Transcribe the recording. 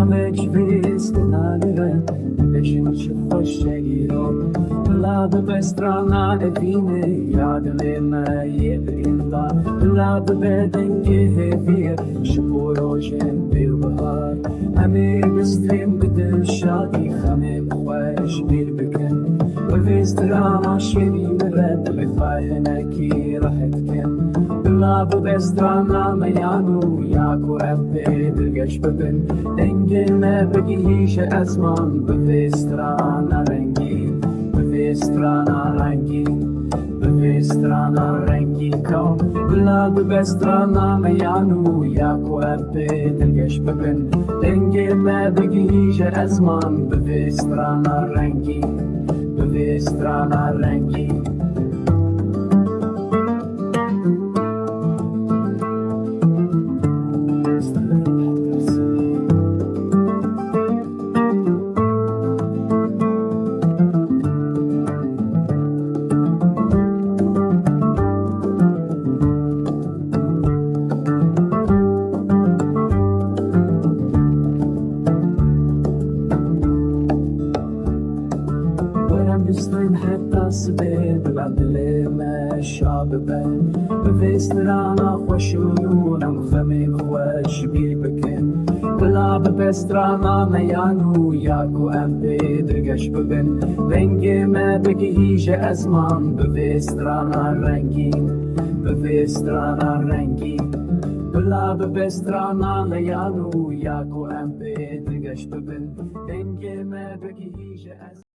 نمک بیست نداره بشین چه خوشگی رو لاد بسترانا نبینه یاد لیمه یه بریندا لاد بدنگه هفیه شبوروشن بیل بهار همه بستریم بدل شادی خمه بخوش بیل بکن و بسترانا شوی مرد بخواه نکی راحت کن لاد بسترانا میانو یاکو ربی دلگش ببن دنگل ما بگیش ازمان بسترانا رنگی بسترانا رنگی بسترانا رنگی کام بلاد بسترانا میانو یاکو ربی دلگش ببن دنگل ما بگیش ازمان بسترانا رنگی بسترانا رنگی بستریم حتی سبیل بلند لیمه شاببه بفسترانا خوشونونم خمیم خوش بیر بکن بلا بفسترانا میانو یاکو ام بیدرگش ببن رنگی ما بگیش ازمان بفسترانا رنگی بفسترانا رنگی بلا بفسترانا میانو یاکو ام بیدرگش ببن رنگی ما بگیش ازمان